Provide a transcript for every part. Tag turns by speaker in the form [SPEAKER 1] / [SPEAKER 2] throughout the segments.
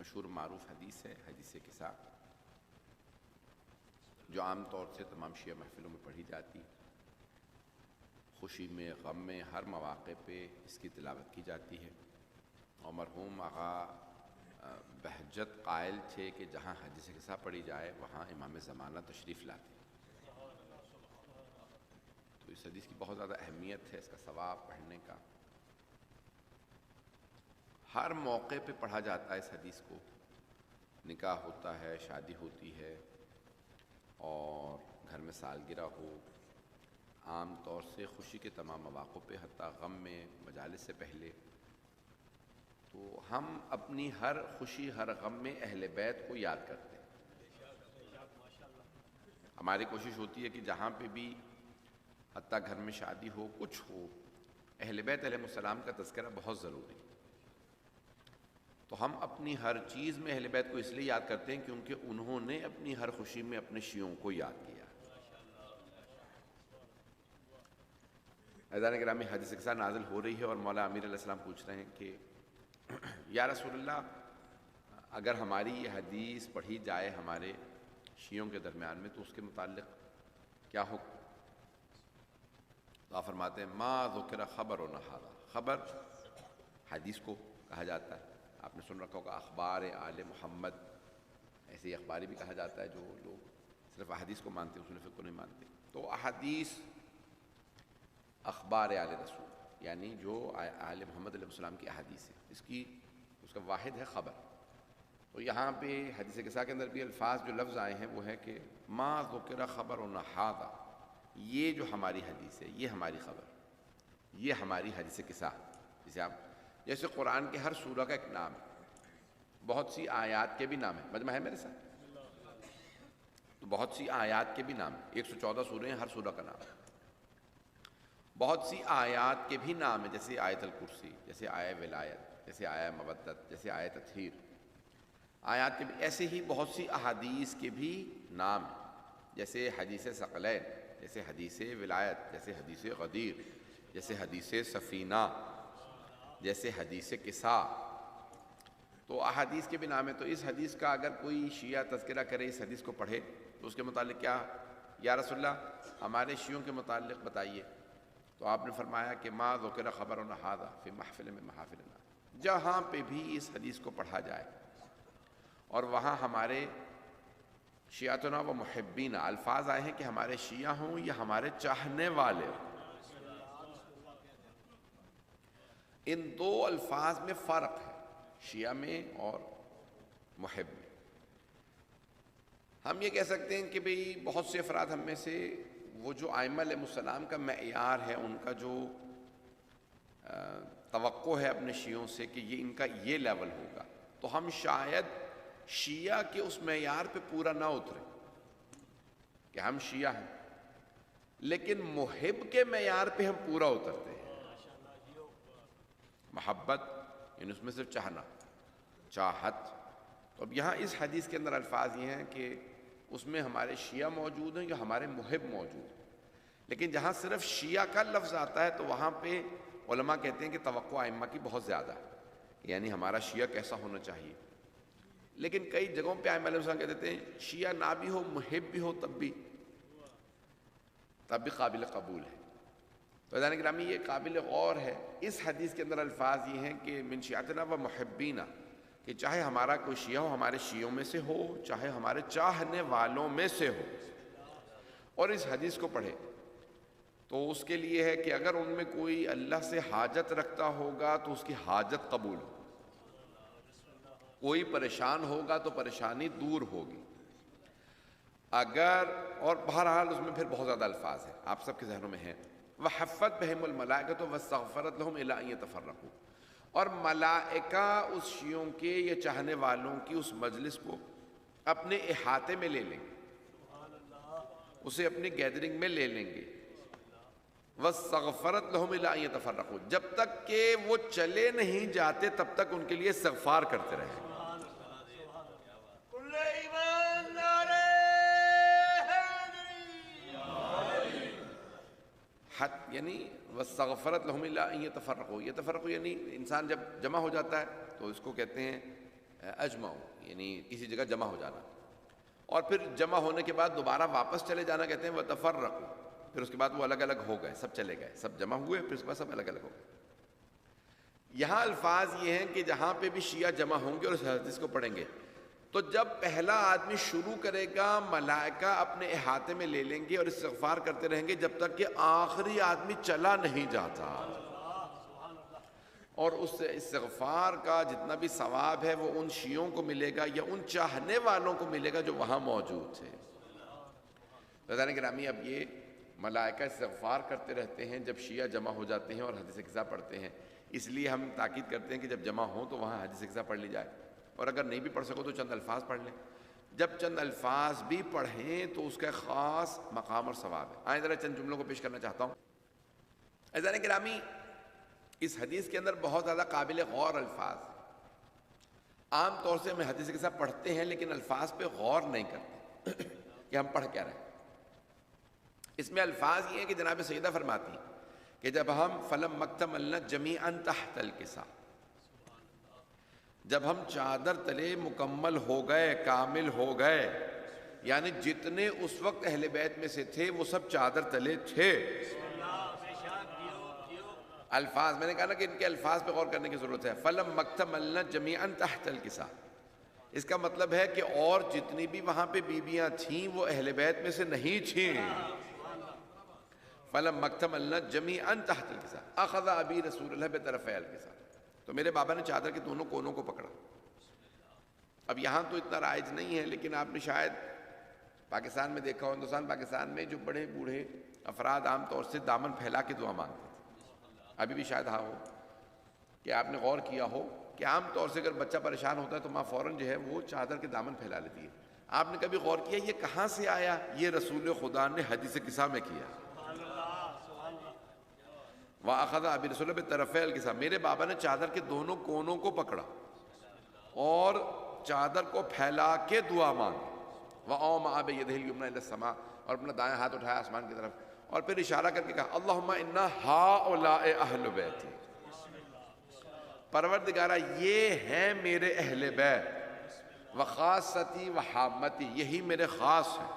[SPEAKER 1] مشہور معروف حدیث ہے، حدیث قصہ، جو عام طور سے تمام شیعہ محفلوں میں پڑھی جاتی، خوشی میں غم میں ہر مواقع پہ اس کی تلاوت کی جاتی ہے۔ اور مرحوم آقا بہجت قائل تھے کہ جہاں حدیث قصہ پڑھی جائے وہاں امام زمانہ تشریف لاتے، تو اس حدیث کی بہت زیادہ اہمیت ہے، اس کا ثواب پڑھنے کا۔ ہر موقع پہ پڑھا جاتا ہے اس حدیث کو، نکاح ہوتا ہے، شادی ہوتی ہے، اور گھر میں سالگرہ ہو، عام طور سے خوشی کے تمام مواقع پہ، حتیٰ غم میں، مجالس سے پہلے۔ تو ہم اپنی ہر خوشی ہر غم میں اہل بیت کو یاد کرتے ہیں۔ ہماری کوشش ہوتی ہے کہ جہاں پہ بھی حتیٰ گھر میں شادی ہو، کچھ ہو، اہل بیت علیہ السلام کا تذکرہ بہت ضروری ہے۔ تو ہم اپنی ہر چیز میں اہل بیت کو اس لیے یاد کرتے ہیں کیونکہ انہوں نے اپنی ہر خوشی میں اپنے شیعوں کو یاد کیا۔ عزیزان گرامی، حدیث قصہ نازل ہو رہی ہے اور مولا امیر علیہ السلام پوچھ رہے ہیں کہ یا رسول اللہ، اگر ہماری یہ حدیث پڑھی جائے ہمارے شیعوں کے درمیان میں تو اس کے متعلق کیا حکم؟ تو آپ فرماتے ہیں ما ذکر خبر و نہارا، خبر حدیث کو کہا جاتا ہے۔ آپ نے سن رکھا ہوگا اخبار آل محمد، ایسے ہی اخباری بھی کہا جاتا ہے، جو لوگ صرف احادیث کو مانتے ہیں، اصول فقہ کو نہیں مانتے۔ تو احادیث اخبار آل رسول، یعنی جو آل محمد علیہ السلام کی احادیث ہے، اس کا واحد ہے خبر۔ تو یہاں پہ حدیث قصہ کے اندر بھی الفاظ جو لفظ آئے ہیں وہ ہے کہ ما ذکر خبر و نہارا، یہ جو ہماری حدیث ہے، یہ ہماری خبر، یہ ہماری حدیث قصہ۔ جیسے قرآن کے ہر سورہ کا ایک نام ہے، بہت سی آیات کے بھی نام ہیں، مجمع ہے میرے ساتھ؟ تو بہت سی آیات کے بھی نام ہیں، 114 سورے ہیں، ہر سورہ کا نام ہے۔ بہت سی آیات کے بھی نام ہیں، جیسے آیت الکرسی، جیسے آیہ ولایت، جیسے آیہ مودت، جیسے آیہ تطہیر۔ آیات کے بھی ایسے ہی بہت سی احادیث کے بھی نام ہیں، جیسے حدیث ثقلین، جیسے حدیث ولایت، جیسے حدیث غدیر، جیسے حدیث سفینہ، جیسے حدیث قصہ۔ تو احادیث کے بھی نام ہے۔ تو اس حدیث کا اگر کوئی شیعہ تذکرہ کرے، اس حدیث کو پڑھے، تو اس کے متعلق کیا؟ یا رسول اللہ ہمارے شیعوں کے متعلق بتائیے۔ تو آپ نے فرمایا کہ ما ذکر خبر هذا فی محفل من محافلنا، جہاں پہ بھی اس حدیث کو پڑھا جائے اور وہاں ہمارے شیعتنا و محبینا، الفاظ آئے ہیں کہ ہمارے شیعہ ہوں یا ہمارے چاہنے والے ہوں، ان دو الفاظ میں فرق ہے، شیعہ میں اور محب میں۔ ہم یہ کہہ سکتے ہیں کہ بھئی بہت سے افراد ہم میں سے، وہ جو ائمہ علیہ السلام کا معیار ہے، ان کا جو توقع ہے اپنے شیعوں سے کہ یہ ان کا یہ لیول ہوگا، تو ہم شاید شیعہ کے اس معیار پہ پورا نہ اتریں کہ ہم شیعہ ہیں، لیکن محب کے معیار پہ ہم پورا اترتے ہیں۔ محبت یعنی اس میں صرف چاہنا، چاہت۔ تو اب یہاں اس حدیث کے اندر الفاظ یہ ہیں کہ اس میں ہمارے شیعہ موجود ہیں یا ہمارے محب موجود ہیں، لیکن جہاں صرف شیعہ کا لفظ آتا ہے تو وہاں پہ علماء کہتے ہیں کہ توقع ائمہ کی بہت زیادہ ہے، یعنی ہمارا شیعہ کیسا ہونا چاہیے۔ لیکن کئی جگہوں پہ ائمہ علیہ السلام کہہ دیتے ہیں شیعہ نہ بھی ہو، محب بھی ہو، تب بھی قابل قبول ہے۔ تو عزیزان گرامی، یہ قابل غور ہے۔ اس حدیث کے اندر الفاظ یہ ہیں کہ من شیعتنا و محبینا، کہ چاہے ہمارا کوئی شیعہ ہو، ہمارے شیعوں میں سے ہو، چاہے ہمارے چاہنے والوں میں سے ہو، اور اس حدیث کو پڑھے، تو اس کے لیے ہے کہ اگر ان میں کوئی اللہ سے حاجت رکھتا ہوگا تو اس کی حاجت قبول ہو، کوئی پریشان ہوگا تو پریشانی دور ہوگی، اگر، اور بہرحال اس میں پھر بہت زیادہ الفاظ ہیں، آپ سب کے ذہنوں میں ہیں، وَحَفَّتْ بِهِمُ الْمَلَائِكَةُ وَاسْتَغْفَرَتْ لَهُمْ إِلَىٰ أَن يَتَفَرَّقُوا، اور ملائکہ اس شیعوں کے یا چاہنے والوں کی اس مجلس کو اپنے احاطے میں لے لیں گے، اسے اپنی گیدرنگ میں لے لیں گے۔ وَاسْتَغْفَرَتْ لَهُمْ إِلَىٰ أَن يَتَفَرَّقُوا، جب تک کہ وہ چلے نہیں جاتے تب تک ان کے لیے استغفار کرتے رہیں۔ یعنی وَاسْتَغْفَرَتْ لَهُمْ إِلَىٰ أَن يَتَفَرَّقُوا، یتفرقوا یعنی انسان جب جمع ہو جاتا ہے تو اس کو کہتے ہیں اجمعوا یعنی کسی جگہ جمع ہو جانا، اور پھر جمع ہونے کے بعد دوبارہ واپس چلے جانا کہتے ہیں وتفرقوا، پھر اس کے بعد وہ الگ الگ ہو گئے، سب چلے گئے، سب جمع ہوئے، پھر اس کے بعد سب الگ الگ ہو گئے۔ یہاں الفاظ یہ ہیں کہ جہاں پہ بھی شیعہ جمع ہوں گے اور اس حدیث کو پڑھیں گے تو جب پہلا آدمی شروع کرے گا ملائکہ اپنے احاطے میں لے لیں گے اور استغفار کرتے رہیں گے جب تک کہ آخری آدمی چلا نہیں جاتا، اور اس استغفار کا جتنا بھی ثواب ہے وہ ان شیعوں کو ملے گا یا ان چاہنے والوں کو ملے گا جو وہاں موجود تھے۔ عزیزان گرامی، اب یہ ملائکہ استغفار کرتے رہتے ہیں جب شیعہ جمع ہو جاتے ہیں اور حدیث قصہ پڑھتے ہیں، اس لیے ہم تاکید کرتے ہیں کہ جب جمع ہوں تو وہاں حدیث قصہ پڑھ لی جائے، اور اگر نہیں بھی پڑھ سکو تو چند الفاظ پڑھ لیں۔ جب چند الفاظ بھی پڑھیں تو اس کا خاص مقام اور ثواب ہے۔ آئیں ذرا چند جملوں کو پیش کرنا چاہتا ہوں۔ عزیزان گرامی، اس حدیث کے اندر بہت زیادہ قابل غور الفاظ ہیں۔ عام طور سے ہم حدیث قصہ پڑھتے ہیں لیکن الفاظ پہ غور نہیں کرتے کہ ہم پڑھ کیا رہے ہیں۔ اس میں الفاظ یہ ہیں کہ جناب سیدہ فرماتی ہیں کہ جب ہم فلم مکتملنا جمیعا تحت الکسا، جب ہم چادر تلے مکمل ہو گئے، کامل ہو گئے، یعنی جتنے اس وقت اہل بیت میں سے تھے وہ سب چادر تلے تھے۔ الفاظ میں نے کہا نا کہ ان کے الفاظ پہ غور کرنے کی ضرورت ہے۔ فلم مکتملنا جمیعا تحت الکسا، اس کا مطلب ہے کہ اور جتنی بھی وہاں پہ بیویاں تھیں وہ اہل بیت میں سے نہیں تھیں۔ فلم مکتملنا جمیعا تحت الکسا اخذ ابی رسول اللہ بطرفی الکسا، تو میرے بابا نے چادر کے دونوں کونوں کو پکڑا۔ اب یہاں تو اتنا رائج نہیں ہے لیکن آپ نے شاید پاکستان میں دیکھا ہو، ہندوستان پاکستان میں جو بڑے بوڑھے افراد عام طور سے دامن پھیلا کے دعا مانگتے تھے، ابھی بھی شاید ہاں ہو کہ آپ نے غور کیا ہو کہ عام طور سے اگر بچہ پریشان ہوتا ہے تو ماں فوراً جو ہے وہ چادر کے دامن پھیلا لیتی ہے۔ آپ نے کبھی غور کیا یہ کہاں سے آیا؟ یہ رسول خدا نے حدیث قصہ میں کیا۔ وَأَخَذَ أَبِي رَسُولَ بِطَرَفَيْ الْكِسَا، میرے بابا نے چادر کے دونوں کونوں کو پکڑا اور چادر کو پھیلا کے دعا مانگی۔ وَأَوْمَأَ بِيَدِهِ الْيُمْنَىٰ إِلَى السَّمَاءِ، اور اپنا دائیں ہاتھ اٹھایا آسمان کی طرف اور پھر اشارہ کر کے کہا اللہم اِنَّا هَٰؤُلَاءِ أَهْلُ بَيْتِي، پروردگارہ یہ ہیں میرے اہل بیت، وخاصتی وحامتی، یہی میرے خاص ہیں،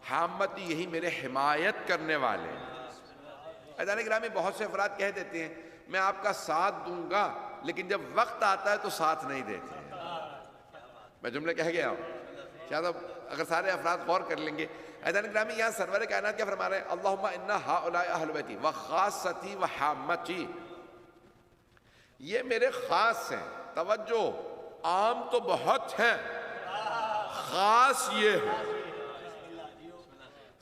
[SPEAKER 1] حامتی یہی میرے حمایت کرنے والے ہیں۔ عزیزان گرامی، بہت سے افراد کہہ دیتے ہیں میں آپ کا ساتھ دوں گا لیکن جب وقت آتا ہے تو ساتھ نہیں دیتے ہیں۔ میں جملے کہہ گیا ہوں، شاید اب اگر سارے افراد غور کر لیں گے۔ عزیزان گرامی، یہاں سرور کائنات کیا فرما رہے ہیں؟ اللہم انا ہؤلاء اہل بیتی وخاصتی وحامتی، یہ میرے خاص ہیں۔ توجہ، عام تو بہت ہیں، خاص یہ ہے۔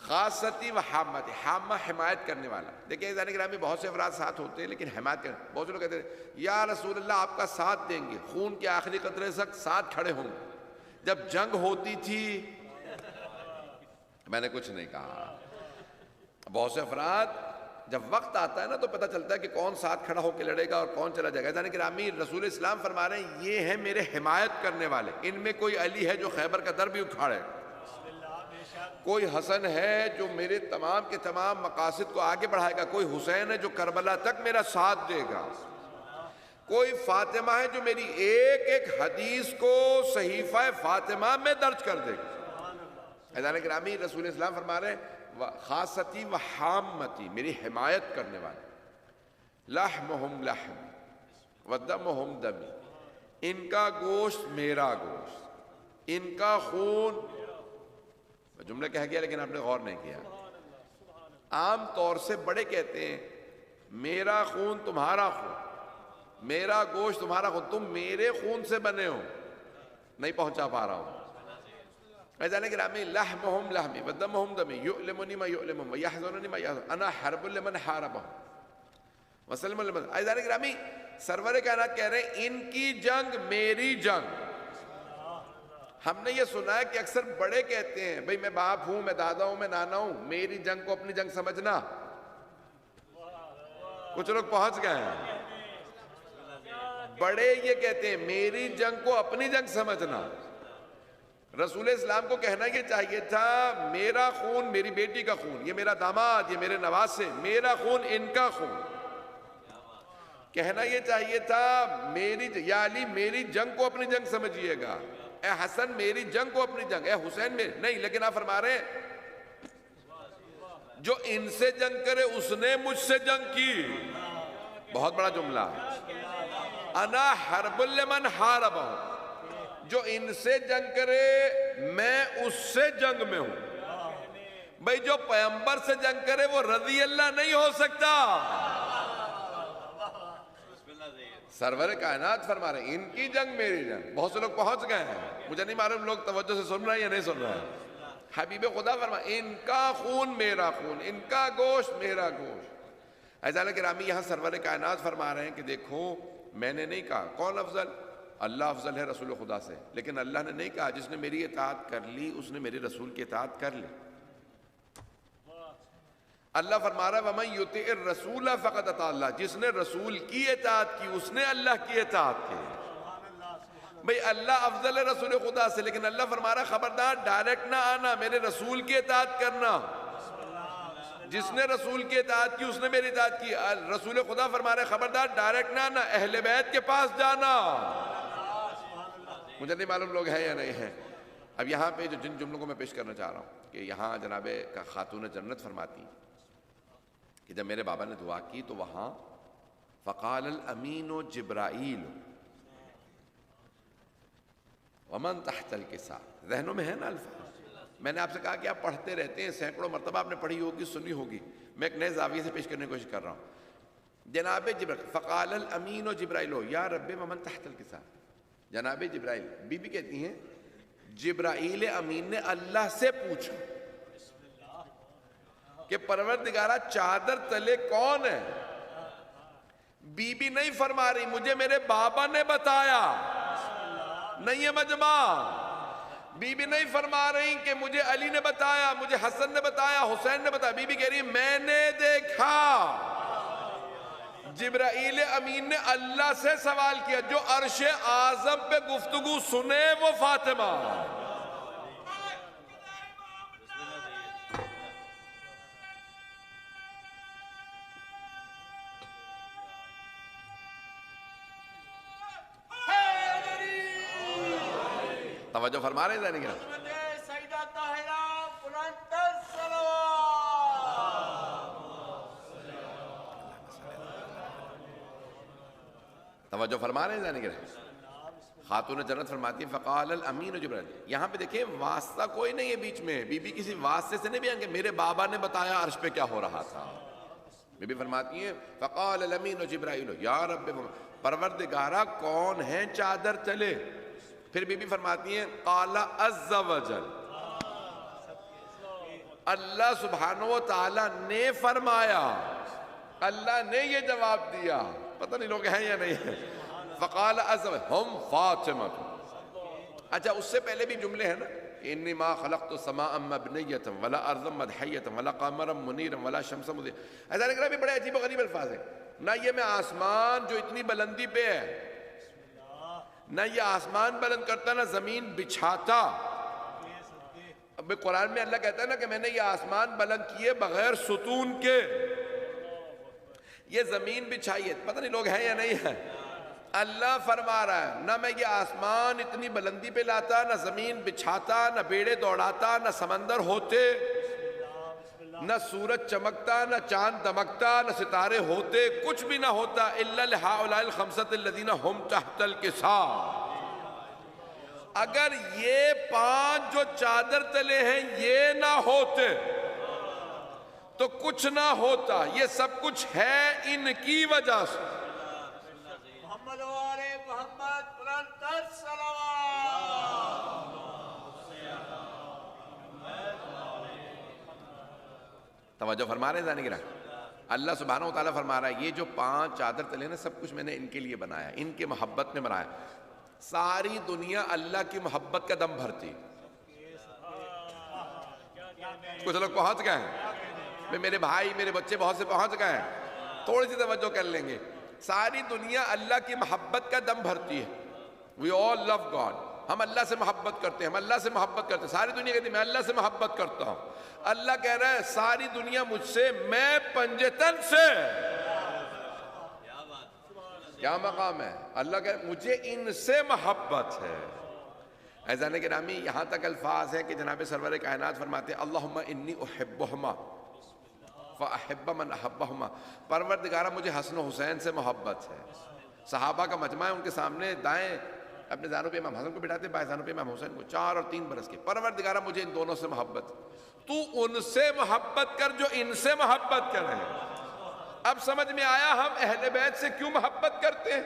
[SPEAKER 1] خاصتی و حامتی، حامہ حمایت کرنے والا۔ دیکھیں عزیزان گرامی، بہت سے افراد ساتھ ہوتے ہیں لیکن حمایت کرنے، بہت سے لوگ کہتے ہیں یا رسول اللہ آپ کا ساتھ دیں گے، خون کے آخری قطرے تک ساتھ کھڑے ہوں گے۔ جب جنگ ہوتی تھی میں نے کچھ نہیں کہا۔ بہت سے افراد جب وقت آتا ہے نا تو پتہ چلتا ہے کہ کون ساتھ کھڑا ہو کے لڑے گا اور کون چلا جائے گا۔ عزیزان گرامی، رسول اسلام فرما رہے ہیں یہ ہیں میرے حمایت کرنے والے، ان میں کوئی علی ہے جو خیبر کا در بھی اکھاڑے، کوئی حسن ہے جو میرے تمام کے تمام مقاصد کو آگے بڑھائے گا، کوئی حسین ہے جو کربلا تک میرا ساتھ دے گا، کوئی فاطمہ ہے جو میری ایک ایک حدیث کو صحیفہ فاطمہ میں درج کر دے گا۔ عزیزان گرامی، رسول اسلام فرما رہے ہیں خاصتی و حامتی، میری حمایت کرنے والے، لحمہم لحمی ودمہم دمی، ان کا گوشت میرا گوشت، ان کا خون، جملے کہہ گیا لیکن آپ نے غور نہیں کیا۔ عام طور سے بڑے کہتے ہیں میرا خون تمہارا خون، میرا گوشت تمہارا خون، تم میرے خون سے بنے ہو، نہیں پہنچا پا رہا ہوں۔ عزیزان گرامی، لحمہم لحمی ودمہم دمی، یؤلمنی ما یؤلمہم ویحزننی ما یحزنہم، انا حرب لمن حاربہم وسلم لمن۔ عزیزان گرامی، سرور کائنات کہہ رہے ہیں ان کی جنگ میری جنگ۔ ہم نے یہ سنا ہے کہ اکثر بڑے کہتے ہیں بھئی میں باپ ہوں، میں دادا ہوں، میں نانا ہوں، میری جنگ کو اپنی جنگ سمجھنا۔ کچھ لوگ پہنچ گئے ہیں، بڑے یہ کہتے ہیں میری جنگ کو اپنی جنگ سمجھنا۔ رسول اسلام کو کہنا یہ چاہیے تھا میرا خون میری بیٹی کا خون، یہ میرا داماد، یہ میرے نواسے، میرا خون ان کا خون۔ کہنا یہ چاہیے تھا یا علی میری جنگ کو اپنی جنگ سمجھیے گا، اے حسن میری جنگ کو اپنی جنگ، اے حسین میری نہیں، لیکن آپ فرما رہے ہیں جو ان سے جنگ کرے اس نے مجھ سے جنگ کی. بہت بڑا جملہ ہے. انا حرب لمن حاربہم، جو ان سے جنگ کرے میں اس سے جنگ میں ہوں. بھئی جو پیغمبر سے جنگ کرے وہ رضی اللہ نہیں ہو سکتا. سرور کائنات فرما رہے ہیں ان کی جنگ میری جنگ. بہت سے لوگ پہنچ گئے ہیں، مجھے نہیں معلوم لوگ توجہ سے سن رہے ہیں یا نہیں سن رہے ہیں. حبیب خدا فرما ان کا خون میرا خون، ان کا گوشت میرا گوشت. عزیزان گرامی یہاں سرور کائنات فرما رہے ہیں کہ دیکھو میں نے نہیں کہا کون افضل، اللہ افضل ہے رسول خدا سے، لیکن اللہ نے نہیں کہا جس نے میری اطاعت کر لی اس نے میرے رسول کی اطاعت کر لی. اللہ فرما رہا ہے وَمَن يُطِعِ الرَّسُولَ فَقَدْ أَطَاعَ اللَّهَ، جس نے رسول کی اطاعت کی اس نے اللہ کی اطاعت کی. بھئی اللہ افضل ہے رسول خدا سے، لیکن اللہ فرما رہا ہے خبردار ڈائریکٹ نہ آنا، میرے رسول کی اطاعت کرنا. جس نے رسول کی اطاعت کی اس نے میری اطاعت کی. رسول خدا فرما رہا ہے خبردار ڈائریکٹ نہ آنا، اہل بیت کے پاس جانا. مجھے نہیں معلوم لوگ ہیں یا نہیں ہیں. اب یہاں پہ جن جملوں کو میں پیش کرنا چاہ رہا ہوں کہ یہاں جناب کا خاتون جنت فرماتی کہ جب میرے بابا نے دعا کی تو وہاں فقال الامین جبرائیل ومن تحت الکساء، ذہنوں میں ہے نا الفاظ. میں نے آپ سے کہا کہ آپ پڑھتے رہتے ہیں، سینکڑوں مرتبہ آپ نے پڑھی ہوگی سنی ہوگی، میں ایک نئے زاویے سے پیش کرنے کی کوشش کر رہا ہوں. جناب جبرائیل فقال الامین جبرائیل یا رب ومن تحت الکساء. جناب جبرائیل بی بی کہتی ہیں جبرائیل امین نے اللہ سے پوچھا کہ پروردگارہ چادر تلے کون ہے. بی بی نہیں فرما رہی مجھے میرے بابا نے بتایا، نہیں ہے مجمع. بی بی نہیں فرما رہی کہ مجھے علی نے بتایا، مجھے حسن نے بتایا، حسین نے بتایا. بی بی کہہ رہی میں نے دیکھا. جبرائیل امین نے اللہ سے سوال کیا. جو عرش اعظم پہ گفتگو سنے وہ فاطمہ. توجہ فرما رہے ہیں کیا؟ توجہ فرما رہے ہیں کیا؟ خاتون جنت فرماتی ہیں فقال الامین جبرائیل. یہاں پہ دیکھیں واسطہ کوئی نہیں ہے بیچ میں. بی بی کسی واسطے سے نہیں بیان کہ میرے بابا نے بتایا عرش پہ کیا ہو رہا تھا. بی بی فرماتی ہیں فقال الامین جبرائیل یا رب پروردگارہ کون ہیں چادر تلے. پھر بی بی فرماتی ہیں قال عز وجل، اللہ سبحانہ و تعالی نے فرمایا، اللہ نے یہ جواب دیا. پتہ نہیں لوگ ہیں یا نہیں ہیں. فقال عز وجل ہم فاطمہ. اچھا اس سے پہلے بھی جملے ہیں نا انی ما خلقت السماء مبنیۃ ولا ارضا مدحیۃ ولا قمرا منیرا ولا شمسا مضیئۃ. ایسا لگ رہا ہے بھی بڑے عجیب و غریب الفاظ ہیں. نہ یہ میں آسمان جو اتنی بلندی پہ ہے، نہ یہ آسمان بلند کرتا نہ زمین بچھاتا. اب قرآن میں اللہ کہتا ہے نا کہ میں نے یہ آسمان بلند کیے بغیر ستون کے، یہ زمین بچھائی ہے. پتہ نہیں لوگ ہیں یا نہیں ہیں. اللہ فرما رہا ہے نہ میں یہ آسمان اتنی بلندی پہ لاتا، نہ زمین بچھاتا، نہ بیڑے دوڑاتا، نہ سمندر ہوتے، نہ سورج چمکتا، نہ چاند دمکتا، نہ ستارے ہوتے، کچھ بھی نہ ہوتا. الا لہؤلاء الخمسۃ الذین هم تحت الکساء. اگر یہ 5 جو چادر تلے ہیں یہ نہ ہوتے تو کچھ نہ ہوتا. یہ سب کچھ ہے ان کی وجہ سے.
[SPEAKER 2] محمد و آل محمد بلند صلوات.
[SPEAKER 1] توجہ فرما رہے ہیں زانی گرہ. اللہ سبحانہ و تعالیٰ فرما رہا ہے یہ جو 5 چادر تلے نا سب کچھ میں نے ان کے لیے بنایا، ان کے محبت میں بنایا. ساری دنیا اللہ کی محبت کا دم بھرتی. کچھ لوگ پہنچ گئے ہیں، میرے بھائی میرے بچے بہت سے پہنچ گئے ہیں، تھوڑی سی توجہ کر لیں گے. ساری دنیا اللہ کی محبت کا دم بھرتی ہے. We all love God. ہم اللہ سے محبت کرتے ہیں، ہم اللہ سے محبت کرتے ہیں. ساری دنیا کہتی ہے میں اللہ سے محبت کرتا ہوں. اللہ کہہ رہا ہے ساری دنیا مجھ سے، میں پنجتن سے. کیا مقام ہے؟ اللہ کہ مجھے ان سے محبت ہے۔ عزیزان گرامی یہاں تک الفاظ ہیں کہ جناب سرور کائنات فرماتے ہیں اللہم انی احبہما فاحب من احبہما، پروردگارہ مجھے حسن و حسین سے محبت ہے۔ صحابہ کا مجمع ہے، ان کے سامنے دائیں اپنے زانوں پہ امام حسن کو بٹھاتے، بائیں زانوں پہ امام حسین کو، 4 اور 3 برس کے، پروردگارہ مجھے ان دونوں سے محبت، تو ان سے محبت کر جو ان سے محبت کریں۔ اب سمجھ میں آیا ہم اہل بیت سے کیوں محبت کرتے ہیں؟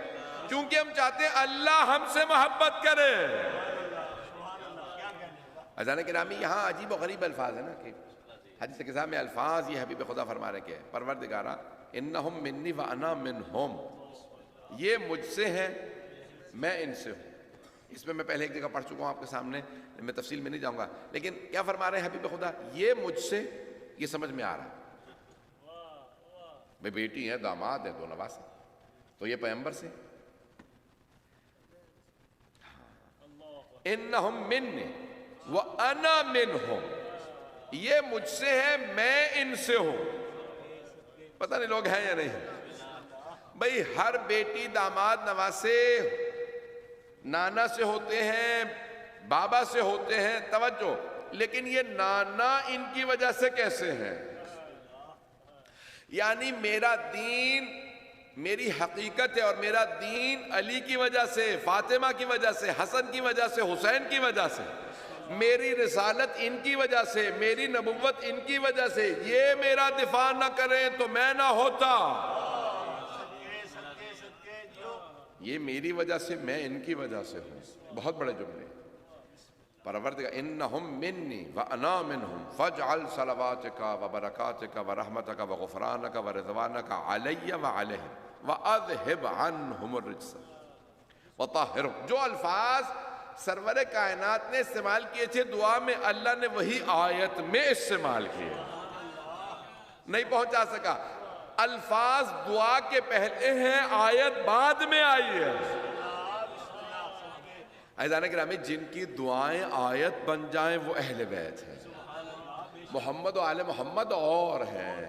[SPEAKER 1] کیونکہ ہم چاہتے ہیں اللہ ہم سے محبت کرے۔ عزیزان گرامی یہاں عجیب و غریب الفاظ ہیں نا کہ حدیث قدسیہ میں الفاظ یہ حبیب خدا فرما رہے کہ پروردگارہ انہم منی وانا منہم، یہ مجھ سے ہیں میں ان سے ہوں۔ اس میں پہلے ایک جگہ پڑھ چکا ہوں آپ کے سامنے، میں تفصیل میں نہیں جاؤں گا، لیکن کیا فرما رہے ہیں حبیب خدا؟ یہ مجھ سے، یہ سمجھ میں آ رہا ہے میں بیٹی ہیں، داماد ہیں، 2 نواز ہیں، تو یہ پیغمبر سے انہم منی وانا منہم، یہ مجھ سے ہے میں ان سے ہوں۔ پتہ نہیں لوگ ہیں یا نہیں؟ بھئی ہر بیٹی داماد نواسے نانا سے ہوتے ہیں، بابا سے ہوتے ہیں، توجہ، لیکن یہ نانا ان کی وجہ سے کیسے ہیں؟ یعنی میرا دین، میری حقیقت ہے اور میرا دین علی کی وجہ سے، فاطمہ کی وجہ سے، حسن کی وجہ سے، حسین کی وجہ سے، میری رسالت ان کی وجہ سے، میری نبوت ان کی وجہ سے، یہ میرا دفاع نہ کریں تو میں نہ ہوتا، یہ میری وجہ سے میں ان کی وجہ سے ہوں۔ بہت بڑے جملے۔ پروردگار انہم منی وانا منہم فاجعل صلواتک وبرکاتک ورحمتک وغفرانک ورضوانک علی وعلیہم واذہب عنہم الرجس وطہرہم۔ جو الفاظ سرور کائنات نے استعمال کیے تھے دعا میں، اللہ نے وہی آیت میں استعمال کیے، نہیں پہنچا سکا۔ الفاظ دعا کے پہلے ہیں، آیت بعد میں آئی ہے۔ عزیزان گرامی جن کی دعائیں آیت بن جائیں وہ اہل بیت ہیں، محمد و آل محمد اور ہیں۔